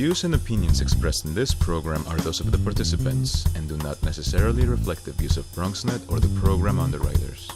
views and opinions expressed in this program are those of the participants and do not necessarily reflect the views of BronxNet or the program underwriters.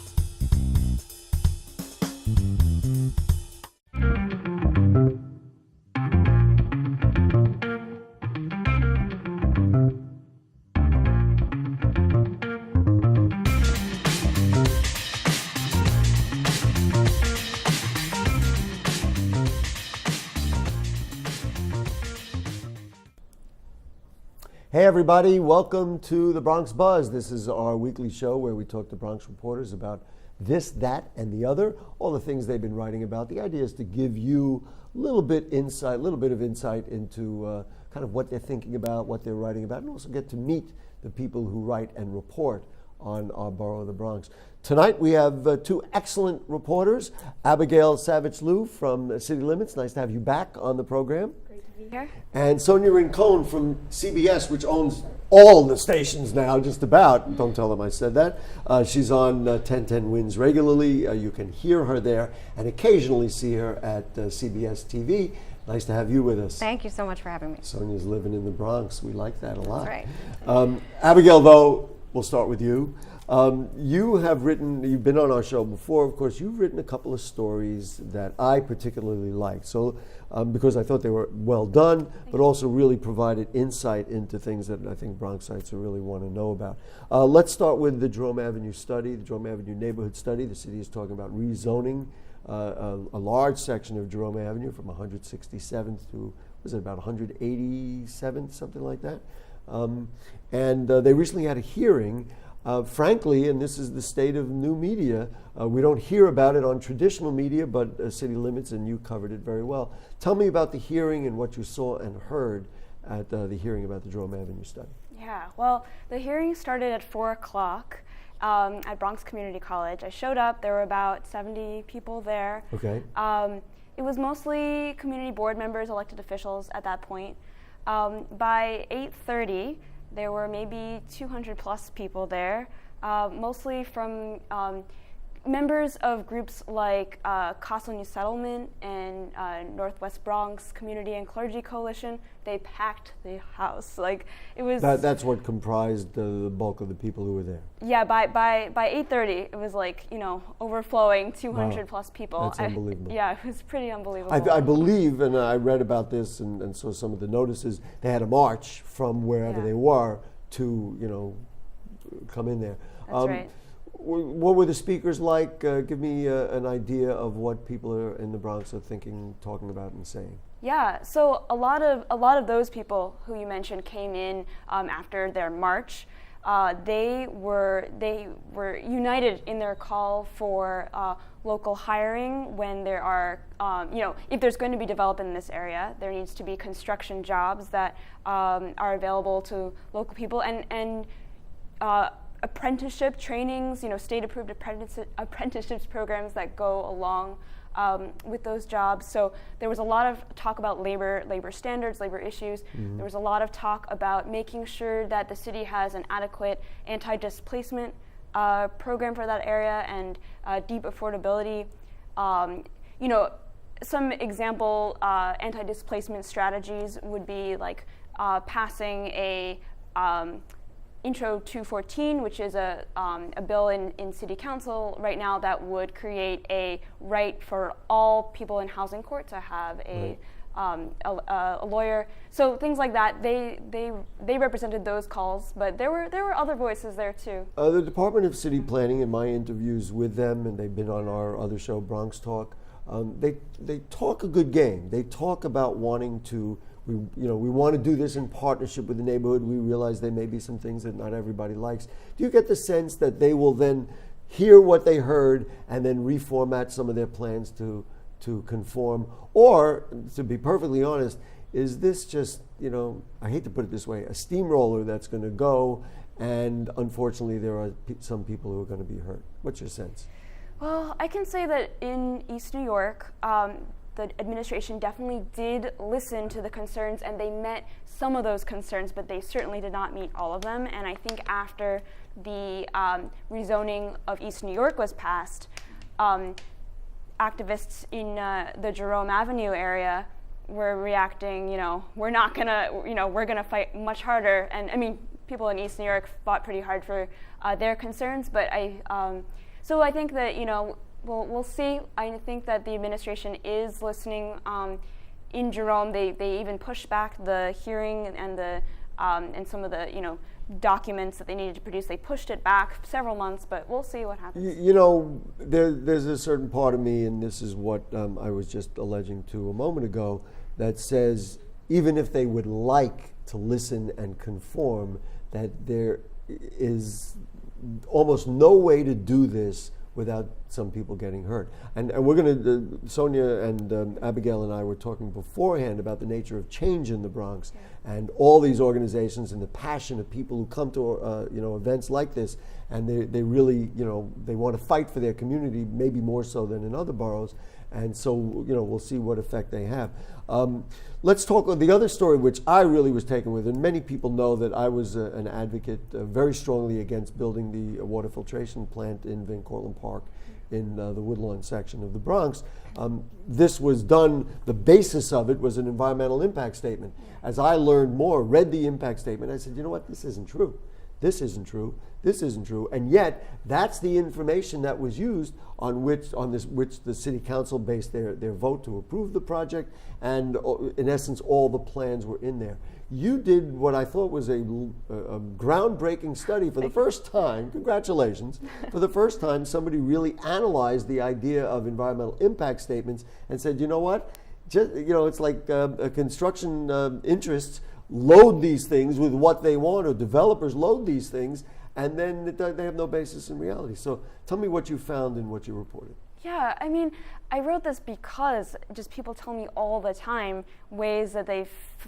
Hey everybody, welcome to the Bronx Buzz. This is our weekly show where we talk to Bronx reporters about this, that, and the other, all the things they've been writing about. The idea is to give you a little bit of insight into kind of what they're thinking about, what they're writing about, and also get to meet the people who write and report on our borough of the Bronx. Tonight we have two excellent reporters, Abigail Savage-Lew from City Limits. Nice to have you back on the program. Here. And Sonia Rincon from CBS, which owns all the stations now, just about. Don't tell them I said that. She's on 1010 Wins regularly. You can hear her there and occasionally see her at CBS TV. Nice to have you with us. Thank you so much for having me. Sonia's living in the Bronx. We like that a lot. That's right. Abigail, though, we'll start with you. You've been on our show before, of course. You've written a couple of stories that I particularly liked. So, because I thought they were well done, but also really provided insight into things that I think Bronxites really want to know about. Let's start with the Jerome Avenue study, the Jerome Avenue neighborhood study. The city is talking about rezoning a large section of Jerome Avenue from 167th to, was it about 187th, something like that? And they recently had a hearing. Frankly, and this is the state of new media, we don't hear about it on traditional media, but City Limits, and you covered it very well. Tell me about the hearing and what you saw and heard at the hearing about the Jerome Avenue study. Yeah, well, the hearing started at 4 o'clock at Bronx Community College. I showed up, there were about 70 people there. Okay. It was mostly community board members, elected officials at that point. By 8:30, there were maybe 200 plus people there, mostly from members of groups like Castle New Settlement and Northwest Bronx Community and Clergy Coalition. They packed the house. Like it was. That's what comprised the bulk of the people who were there. Yeah, by 8:30, it was like overflowing 200 Wow. plus people. That's unbelievable. Yeah, it was pretty unbelievable. I believe, and I read about this and saw some of the notices. They had a march from wherever they were to come in there. That's right. What were the speakers like? Give me an idea of what people in the Bronx are thinking, talking about, and saying. Yeah, so a lot of those people who you mentioned came in after their march. They were united in their call for local hiring when there are, if there's going to be development in this area, there needs to be construction jobs that are available to local people and apprenticeship trainings, state-approved apprenticeships programs that go along with those jobs. So there was a lot of talk about labor standards, labor issues. Mm-hmm. There was a lot of talk about making sure that the city has an adequate anti-displacement program for that area and deep affordability. Some example anti-displacement strategies would be like passing a Intro 214, which is a bill in City Council right now that would create a right for all people in housing court to have a lawyer. So things like that. They represented those calls, but there were other voices there too. The Department of City Planning, in my interviews with them, and they've been on our other show, Bronx Talk. They talk a good game. They talk about wanting to. We want to do this in partnership with the neighborhood. We realize there may be some things that not everybody likes. Do you get the sense that they will then hear what they heard and then reformat some of their plans to conform? Or, to be perfectly honest, is this just, I hate to put it this way, a steamroller that's going to go, and unfortunately there are some people who are going to be hurt? What's your sense? Well, I can say that in East New York, the administration definitely did listen to the concerns, and they met some of those concerns, but they certainly did not meet all of them. And I think after the rezoning of East New York was passed, activists in the Jerome Avenue area we're reacting, we're not gonna, we're gonna fight much harder. And I mean, people in East New York fought pretty hard for their concerns, but so I think that, we'll see. I think that the administration is listening. In Jerome, they even pushed back the hearing and some of the, documents that they needed to produce. They pushed it back several months, but we'll see what happens. There's a certain part of me, and this is what I was just alleging to a moment ago, that says even if they would like to listen and conform, that there is almost no way to do this without some people getting hurt. And we're going to, Sonia and Abigail and I were talking beforehand about the nature of change in the Bronx, and all these organizations and the passion of people who come to events like this, and they really, they want to fight for their community, maybe more so than in other boroughs. And so, we'll see what effect they have. Let's talk about the other story, which I really was taken with, and many people know that I was an advocate very strongly against building the water filtration plant in Van Cortlandt Park in the Woodlawn section of the Bronx. This was done, the basis of it was an environmental impact statement. As I learned more, read the impact statement, I said, you know what, this isn't true. This isn't true. This isn't true. And yet, that's the information that was used on which the city council based their vote to approve the project, and in essence, all the plans were in there. You did what I thought was a groundbreaking study for the first time. Congratulations. For the first time, somebody really analyzed the idea of environmental impact statements and said, you know what? It's like construction interests load these things with what they want, or developers load these things, and then they have no basis in reality. So tell me what you found and what you reported. Yeah, I mean, I wrote this because just people tell me all the time ways that they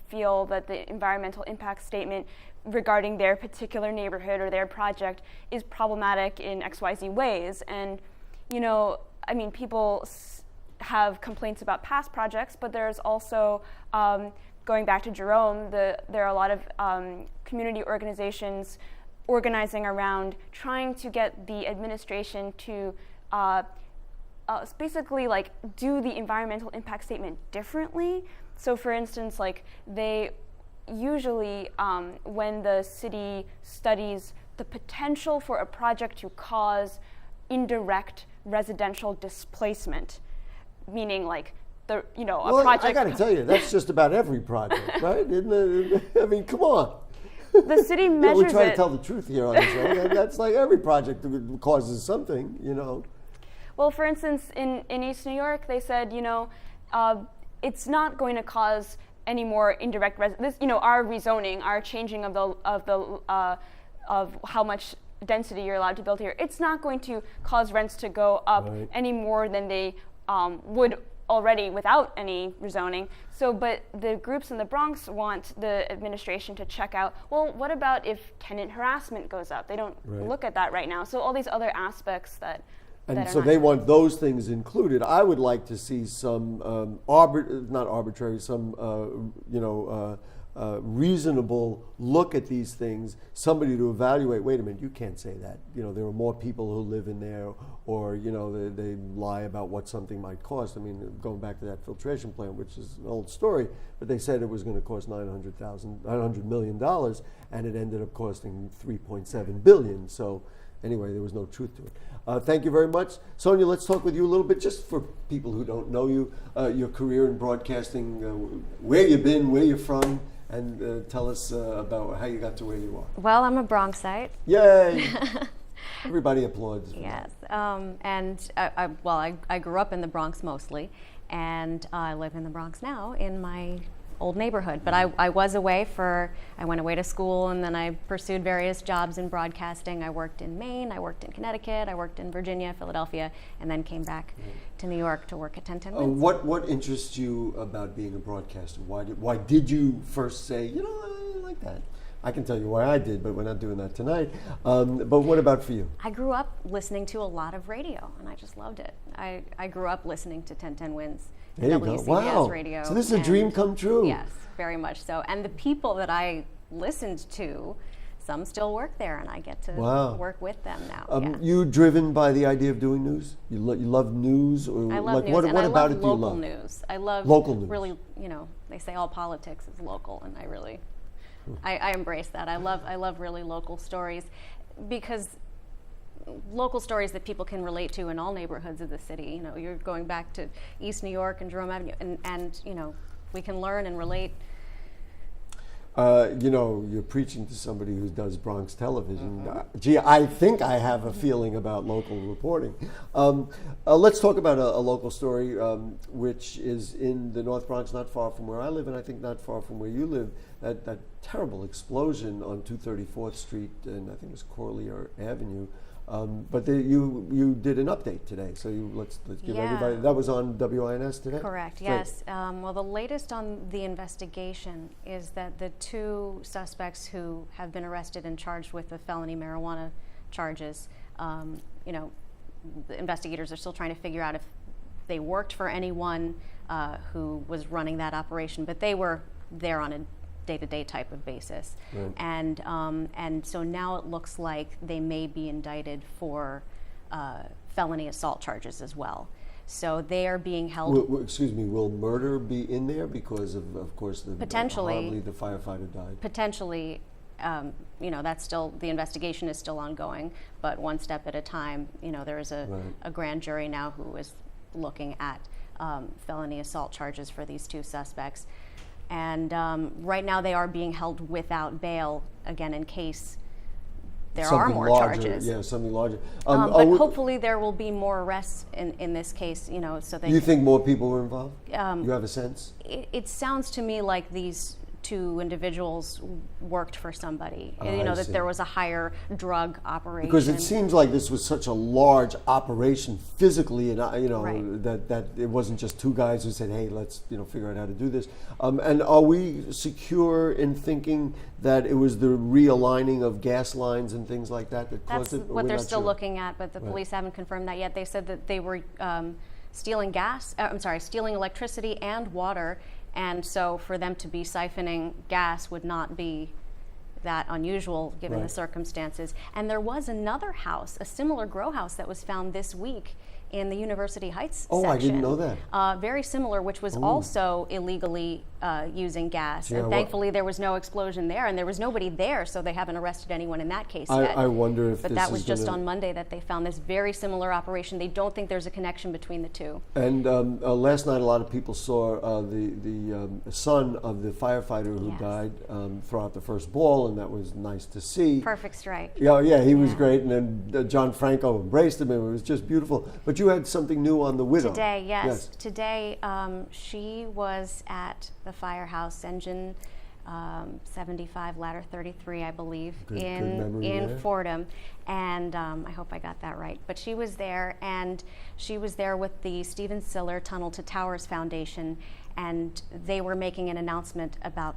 feel that the environmental impact statement regarding their particular neighborhood or their project is problematic in XYZ ways. And, I mean, people have complaints about past projects, but there's also, going back to Jerome, there are a lot of community organizations organizing around trying to get the administration to basically like do the environmental impact statement differently. So for instance, like they usually, when the city studies the potential for a project to cause indirect residential displacement, meaning like a project. I got to tell you, that's just about every project, right? I mean, come on. The city measures we try to tell the truth here on the show. That's like every project that causes something, Well, for instance, in East New York, they said, it's not going to cause any more indirect our rezoning, our changing of how much density you're allowed to build here. It's not going to cause rents to go up any more than they would already without any rezoning. So, but the groups in the Bronx want the administration to check out, well, what about if tenant harassment goes up? They don't look at that right now. So all these other aspects that so they want those things included. I would like to see some reasonable look at these things, somebody to evaluate, wait a minute, you can't say that. There are more people who live in there, or, they lie about what something might cost. I mean, going back to that filtration plant, which is an old story, but they said it was going to cost $900 million, and it ended up costing $3.7 billion. So anyway, there was no truth to it. Thank you very much. Sonia, let's talk with you a little bit, just for people who don't know you, your career in broadcasting, where you've been, where you're from, and tell us about how you got to where you are. Well, I'm a Bronxite. Yay! Everybody applauds. Yes, and I grew up in the Bronx mostly, and I live in the Bronx now in my old neighborhood. But I went away to school, and then I pursued various jobs in broadcasting. I worked in Maine, I worked in Connecticut, I worked in Virginia, Philadelphia, and then came back to New York to work at 1010 Wins. What interests you about being a broadcaster? Why did you first say, I like that? I can tell you why I did, but we're not doing that tonight. But what about for you? I grew up listening to a lot of radio, and I just loved it. I grew up listening to 1010 Wins. There you go. Wow. Radio. So this is a dream come true. Yes, very much so. And the people that I listened to some still work there, and I get to Wow. work with them now. Yeah. You driven by the idea of doing news? You love news, or I love like news, what and I about love it do you local love? news. I love Local news. really, they say all politics is local, and I embrace that. I love really local stories, because local stories that people can relate to in all neighborhoods of the city. You're going back to East New York and Jerome Avenue, and we can learn and relate. You're preaching to somebody who does Bronx television. Gee, I think I have a feeling about local reporting. Let's talk about a local story, which is in the North Bronx, not far from where I live, and I think not far from where you live. That terrible explosion on 234th Street, and I think it was Corlier Avenue. But you did an update today, so let's give everybody. That was on WINS today? Correct, Great. yes. Well, the latest on the investigation is that the two suspects who have been arrested and charged with the felony marijuana charges, the investigators are still trying to figure out if they worked for anyone who was running that operation, but they were there on a day-to-day type of basis. Right. And so now it looks like they may be indicted for felony assault charges as well. So they are being held. Excuse me, will murder be in there because of course, Potentially. horribly the firefighter died? Potentially, that's still, the investigation is still ongoing, but one step at a time. There is a grand jury now who is looking at felony assault charges for these two suspects. And right now they are being held without bail, again, in case there are more charges. Yeah, something larger. But hopefully there will be more arrests in this case, so they... You think more people were involved? You have a sense? It sounds to me like these two individuals worked for somebody, that there was a higher drug operation. Because it seems like this was such a large operation physically, and Right. that it wasn't just two guys who said, "Hey, let's figure out how to do this." And are we secure in thinking that it was the realigning of gas lines and things like that caused That's it? Or what we're they're not still sure? looking at, but the Right. police haven't confirmed that yet. They said that they were stealing stealing electricity and water. And so for them to be siphoning gas would not be that unusual given the Right. circumstances. And there was another house, a similar grow house, that was found this week in the University Heights Oh, section. I didn't know that. Very similar, which was also illegally using gas. Yeah, And thankfully there was no explosion there, and there was nobody there, so they haven't arrested anyone in that case yet. I wonder if But this that was is just gonna- on Monday that they found this very similar operation. They don't think there's a connection between the two. And last night, a lot of people saw the son of the firefighter who Yes. died throw out the first ball, and that was nice to see. Perfect strike. Yeah, he was Yeah. great, and then John Franco embraced him, and it was just beautiful. But you had something new on the widow. Today, yes. Today, she was at the firehouse, engine 75, ladder 33, I believe, Good in memory there. Fordham. And I hope I got that right. But she was there, and she was there with the Stephen Siller Tunnel to Towers Foundation, and they were making an announcement about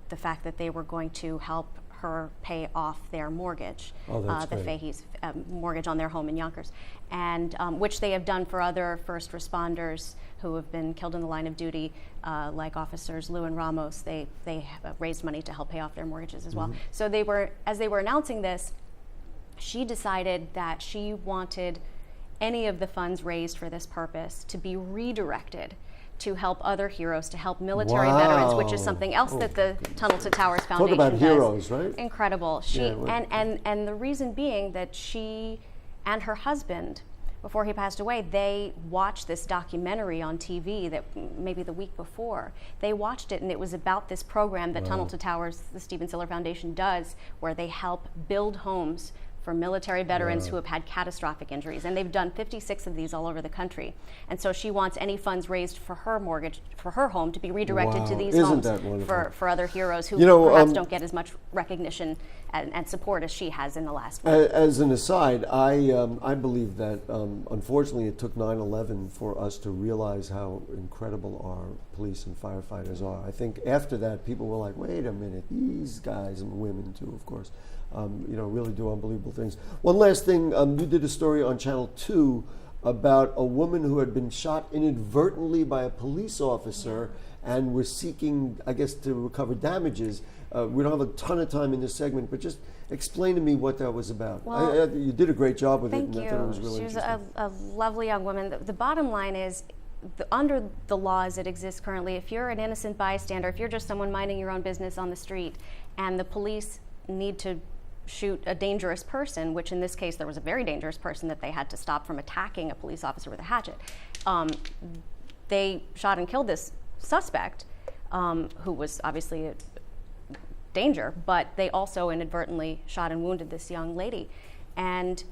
the fact that they were going to help her pay off their mortgage, Oh, that's the great. Fahey's mortgage on their home in Yonkers, and which they have done for other first responders who have been killed in the line of duty, like officers Lou and Ramos. They have raised money to help pay off their mortgages as well. So as they were announcing this, she decided that she wanted any of the funds raised for this purpose to be redirected to help other heroes, to help military veterans, which is Wow. something else that the Tunnel to Towers Talk Foundation about does. heroes, right? Incredible. Yeah, well- And the reason being that she and her husband, before he passed away, they watched this documentary on TV that maybe the week before. They watched it, and it was about this program that Tunnel to Towers, the Stephen Siller Foundation, does, where they help build homes for military veterans who have had catastrophic injuries. And they've done 56 of these all over the country. And so she wants any funds raised for her mortgage, for her home, to be redirected to Wow. these Isn't homes that wonderful? for other heroes who perhaps don't get as much recognition and support as she has in the last one. As an aside, I believe that unfortunately it took 9/11 for us to realize how incredible our police and firefighters are. I think after that, people were like, wait a minute, these guys, and women too, of course, really do unbelievable things. One last thing, you did a story on Channel 2 about a woman who had been shot inadvertently by a police officer and was seeking, I guess, to recover damages. we don't have a ton of time in this segment, but just explain to me what that was about. Well, You did a great job with it, Thank and you. I thought it was really She was interesting. a lovely young woman. The bottom line is, under the laws that exist currently, if you're an innocent bystander, if you're just someone minding your own business on the street, and the police need to shoot a dangerous person, which in this case there was a very dangerous person that they had to stop from attacking a police officer with a hatchet, they shot and killed this suspect, who was obviously a danger, but they also inadvertently shot and wounded this young lady. And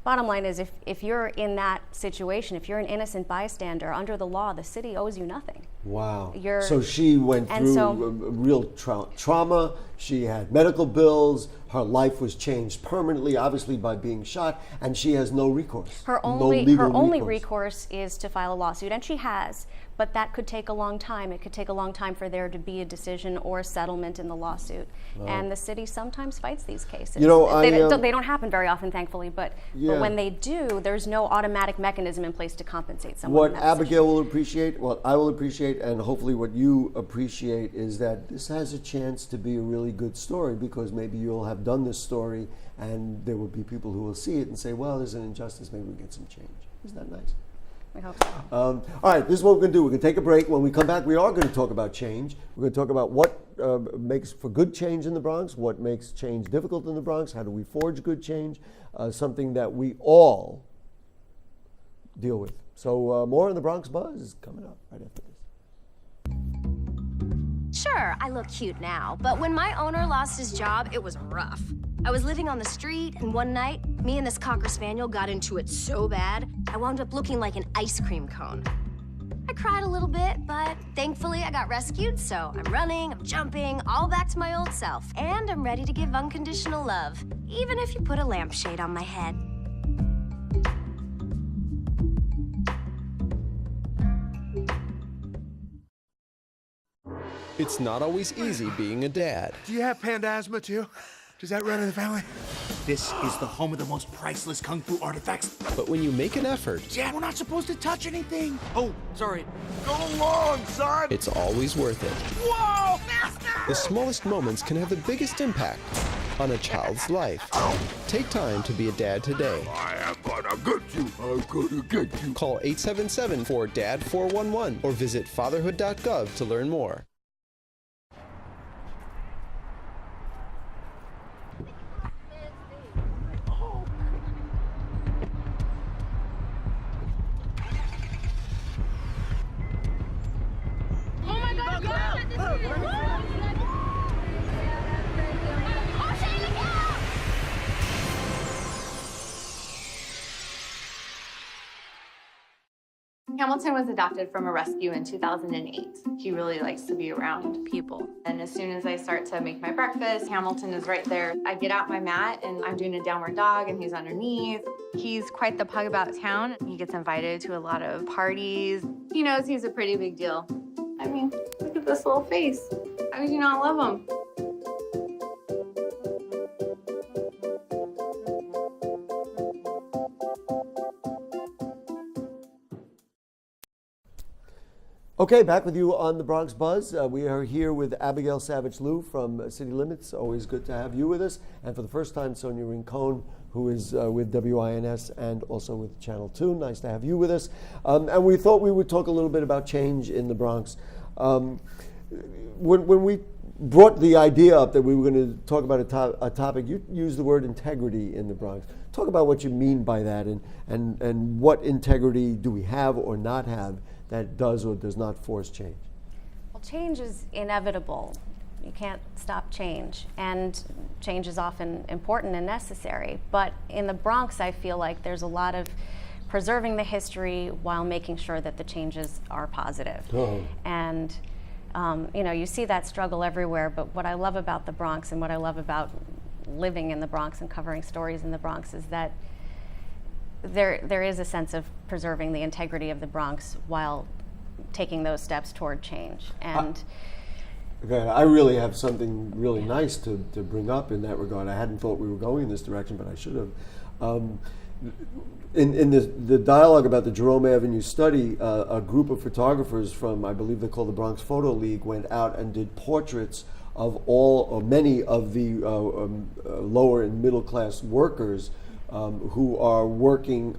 bottom line is, if you're in that situation, if you're an innocent bystander, under the law, the city owes you nothing. Wow. So she went through real trauma. She had medical bills. Her life was changed permanently, obviously, by being shot, and she has no recourse. Her only recourse is to file a lawsuit, and she has, but that could take a long time. It could take a long time for there to be a decision or a settlement in the lawsuit. And the city sometimes fights these cases. You know, they don't happen very often, thankfully, but when they do, there's no automatic mechanism in place to compensate someone. What Abigail will appreciate, what I will appreciate, and hopefully what you appreciate, is that this has a chance to be a really good story, because maybe you'll have done this story and there will be people who will see it and say, well, there's an injustice, maybe we get some change. Isn't that nice? We hope so. All right, this is what we're going to do. We're going to take a break. When we come back, we are going to talk about change. We're going to talk about what makes for good change in the Bronx, what makes change difficult in the Bronx, how do we forge good change, something that we all deal with. So more in the Bronx Buzz is coming up right after this. Sure, I look cute now, but when my owner lost his job, it was rough. I was living on the street, and one night, me and this Cocker Spaniel got into it so bad, I wound up looking like an ice cream cone. I cried a little bit, but thankfully I got rescued, so I'm running, I'm jumping, all back to my old self, and I'm ready to give unconditional love, even if you put a lampshade on my head. It's not always easy being a dad. Do you have panda asthma too? Does that run in the family? This is the home of the most priceless kung fu artifacts. But when you make an effort, Dad, we're not supposed to touch anything. Oh, sorry. Go along, son. it's always worth it. Whoa, master! The smallest moments can have the biggest impact on a child's life. Take time to be a dad today. I am gonna get you. I'm gonna get you. Call 877-4DAD-411 or visit fatherhood.gov to learn more. Hamilton was adopted from a rescue in 2008. He really likes to be around people. And as soon as I start to make my breakfast, Hamilton is right there. I get out my mat and I'm doing a downward dog and he's underneath. He's quite the pug about town. He gets invited to a lot of parties. He knows he's a pretty big deal. I mean, look at this little face. How could you not love him? Okay, back with you on the Bronx Buzz. We are here with Abigail Savage-Lew from City Limits. Always good to have you with us. And for the first time, Sonia Rincon, who is with WINS and also with Channel 2. Nice to have you with us. And we thought we would talk a little bit about change in the Bronx. When we brought the idea up that we were going to talk about a topic, you used the word integrity in the Bronx. Talk about what you mean by that, and what integrity do we have or not have that does or does not force change? Well, change is inevitable. You can't stop change, and change is often important and necessary. But in the Bronx, I feel like there's a lot of preserving the history while making sure that the changes are positive. And you see that struggle everywhere, but what I love about the Bronx and what I love about living in the Bronx and covering stories in the Bronx is that there is a sense of preserving the integrity of the Bronx while taking those steps toward change. And okay, I really have something really nice to bring up in that regard. I hadn't thought we were going in this direction, but I should have. In the dialogue about the Jerome Avenue study, a group of photographers from, I believe they call the Bronx Photo League, went out and did portraits of all or many of the lower and middle class workers who are working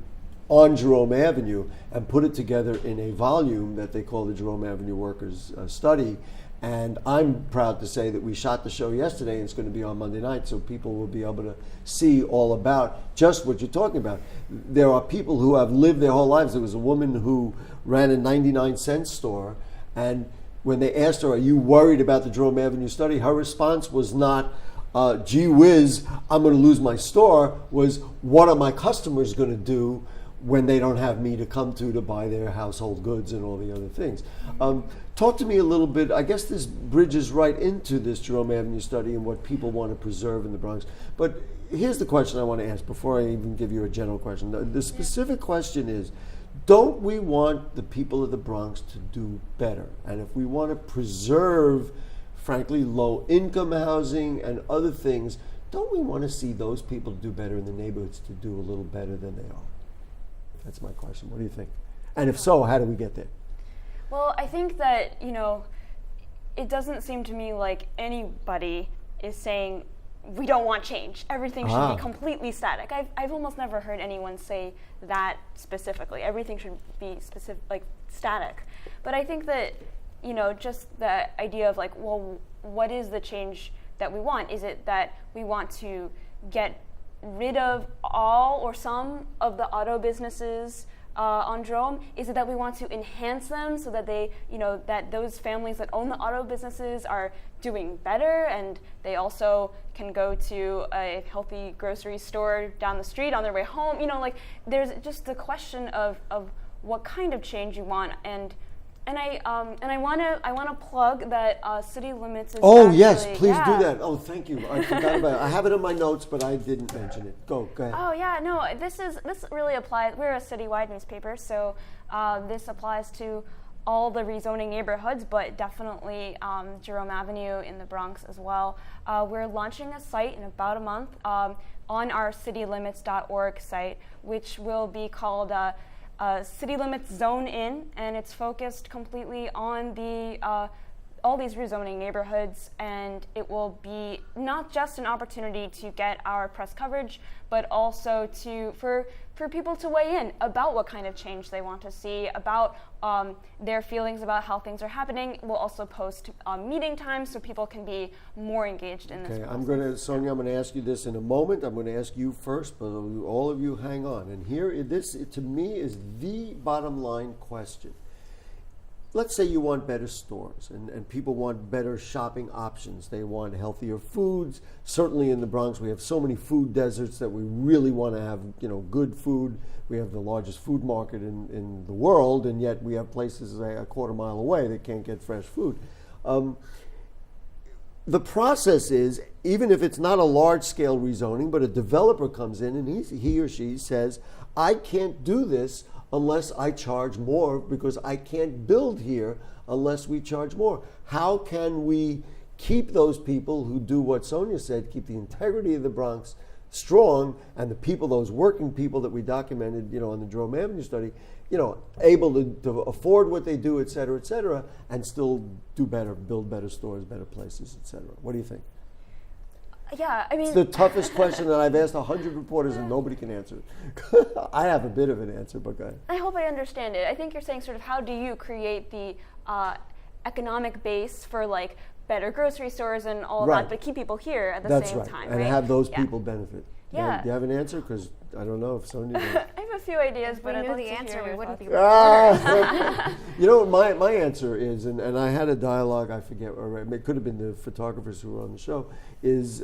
on Jerome Avenue, and put it together in a volume that they call the Jerome Avenue Workers Study. And I'm proud to say that we shot the show yesterday, and it's going to be on Monday night, so people will be able to see all about just what you're talking about. There are people who have lived their whole lives. There was a woman who ran a 99-cent store, and when they asked her, "Are you worried about the Jerome Avenue Study?" her response was not, gee whiz, I'm going to lose my store, was, what are my customers going to do when they don't have me to come to buy their household goods and all the other things. Talk to me a little bit, I guess this bridges right into this Jerome Avenue Study and what people want to preserve in the Bronx. But here's the question I want to ask before I even give you a general question. The specific question is, don't we want the people of the Bronx to do better? And if we want to preserve, frankly, low-income housing and other things, don't we want to see those people do better in the neighborhoods to do a little better than they are? That's my question. What do you think? And if so, how do we get there? Well, I think that, it doesn't seem to me like anybody is saying we don't want change. Everything should be completely static. I've almost never heard anyone say that specifically. Everything should be static. But I think that, just the idea of well, what is the change that we want? Is it that we want to get rid of all or some of the auto businesses on Jerome? Is it that we want to enhance them so that they, that those families that own the auto businesses are doing better and they also can go to a healthy grocery store down the street on their way home? There's just the question of what kind of change you want. And I want to plug that City Limits is actually, yes, please do that. Oh, thank you. I forgot about it. I have it in my notes, but I didn't mention it. Go ahead. Oh yeah, no, this really applies. We're a citywide newspaper, so this applies to all the rezoning neighborhoods, but definitely Jerome Avenue in the Bronx as well. We're launching a site in about a month on our citylimits.org site, which will be called City Limits Zone In, and it's focused completely on the all these rezoning neighborhoods, and it will be not just an opportunity to get our press coverage, but also for people to weigh in about what kind of change they want to see, about their feelings about how things are happening. We'll also post meeting times so people can be more engaged in this process. Sonia, I'm going to ask you this in a moment. I'm going to ask you first, but all of you hang on. And here, this to me is the bottom line question. Let's say you want better stores and people want better shopping options. They want healthier foods. Certainly in the Bronx, we have so many food deserts that we really want to have, good food. We have the largest food market in the world, and yet we have places a quarter mile away that can't get fresh food. The process is, even if it's not a large-scale rezoning, but a developer comes in and he or she says, I can't do this unless I charge more, because I can't build here unless we charge more. How can we keep those people who do what Sonia said, keep the integrity of the Bronx strong, and the people, those working people that we documented, on the Jerome Avenue Study, able to afford what they do, et cetera, and still do better, build better stores, better places, et cetera? What do you think? Yeah, I mean, it's the toughest question that I've asked 100 reporters and nobody can answer it. I have a bit of an answer, but go ahead. I hope I understand it. I think you're saying sort of how do you create the economic base for better grocery stores and all of that, but keep people here at the same time, and right? have those people benefit. Yeah. Do you have an answer? Because I don't know if Sonia does. I have a few ideas, but if we I'd knew love the to answer, hear we wouldn't be My answer is, and I had a dialogue, I forget, or it could have been the photographers who were on the show, is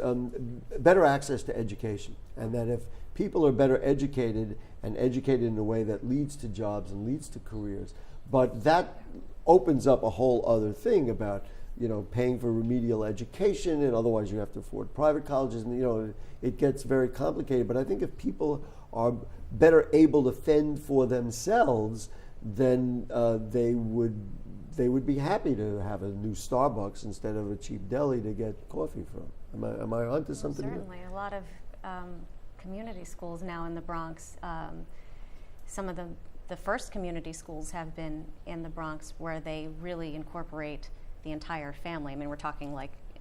better access to education. And that if people are better educated and educated in a way that leads to jobs and leads to careers, but that opens up a whole other thing about paying for remedial education, and otherwise you have to afford private colleges, and it gets very complicated. But I think if people are better able to fend for themselves, then they would be happy to have a new Starbucks instead of a cheap deli to get coffee from. Am I onto something? Certainly, a lot of community schools now in the Bronx. Some of the first community schools have been in the Bronx, where they really incorporate the entire family. I mean, we're talking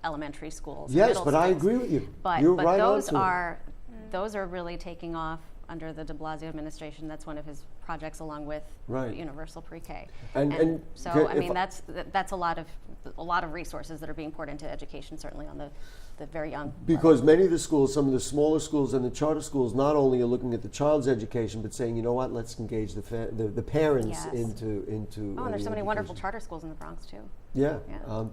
elementary schools. Yes, middle but I schools. agree with you. But, You're but right those on to it. are those are really taking off under the de Blasio administration. That's one of his projects, along with Right. universal pre-K. And so, if I mean, that's a lot of resources that are being poured into education, certainly on the very young. Because many of the schools, some of the smaller schools and the charter schools, not only are looking at the child's education, but saying, you know what, let's engage the parents Yes. into. Oh, and there's so many education. wonderful charter schools in the Bronx too. Yeah. Yeah.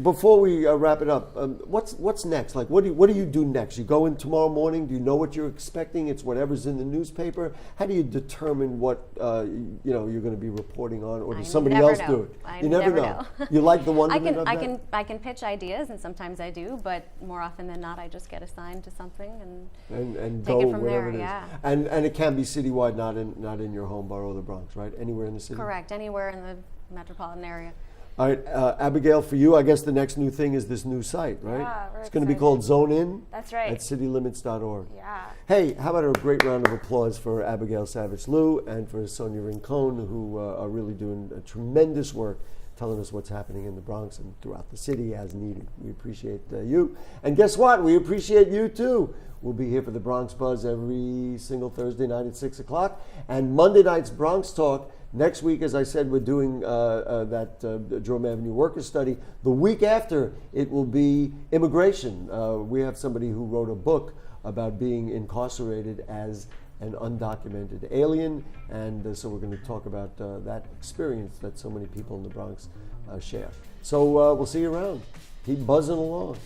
Before we wrap it up, what's next? Like, what do you do next? You go in tomorrow morning. Do you know what you're expecting? It's whatever's in the newspaper. How do you determine what you're going to be reporting on, or does somebody never else know. do it? I You never know. You like the wonderment of that? I can pitch ideas, and sometimes I do, but more often than not, I just get assigned to something and take go it from wherever there. it is. Yeah. And it can be citywide, not in your home borough of the Bronx, right? Anywhere in the city. Correct. Anywhere in the metropolitan area. All right, Abigail, for you, I guess the next new thing is this new site, right? Yeah, we're it's going to be excited. called Zone In. That's right. At citylimits.org. Yeah. Hey, how about a great round of applause for Abigail Savage-Lew and for Sonia Rincon, who are really doing tremendous work telling us what's happening in the Bronx and throughout the city as needed. We appreciate you. And guess what? We appreciate you too. We'll be here for the Bronx Buzz every single Thursday night at 6 o'clock. And Monday night's Bronx Talk. Next week, as I said, we're doing that Jerome Avenue workers study. The week after, it will be immigration. We have somebody who wrote a book about being incarcerated as an undocumented alien, and so we're going to talk about that experience that so many people in the Bronx share. So we'll see you around. Keep buzzing along.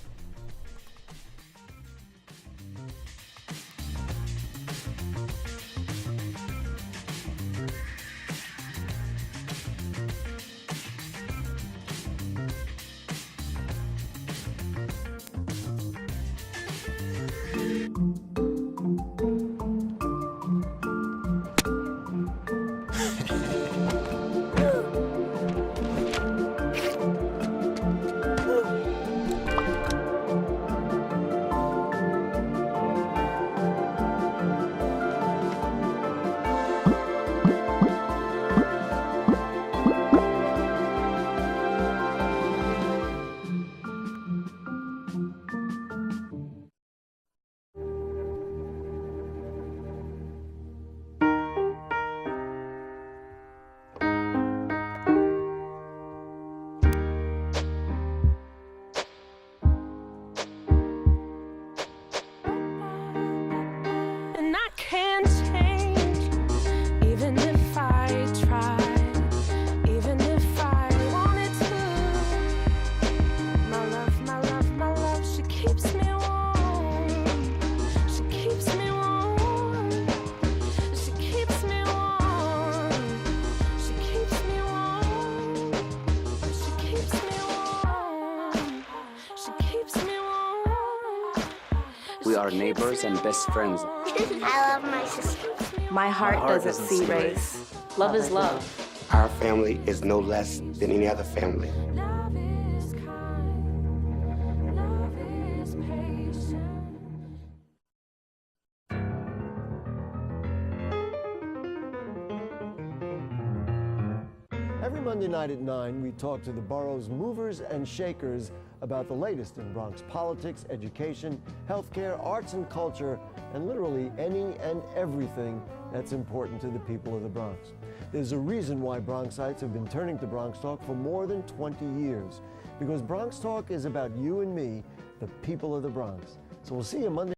And I can't change, even if I tried, even if I wanted to. My love, my love, my love, she keeps me warm. She keeps me warm. She keeps me warm. She keeps me warm. She keeps me warm. She keeps me warm. We are neighbors and best friends. I love my sister. My heart doesn't see race. Love is love. Our family is no less than any other family. Love is kind. Love is patient. Every Monday night at 9, we talk to the borough's movers and shakers about the latest in Bronx politics, education, healthcare, arts and culture, and literally any and everything that's important to the people of the Bronx. There's a reason why Bronxites have been turning to Bronx Talk for more than 20 years, because Bronx Talk is about you and me, the people of the Bronx. So we'll see you Monday.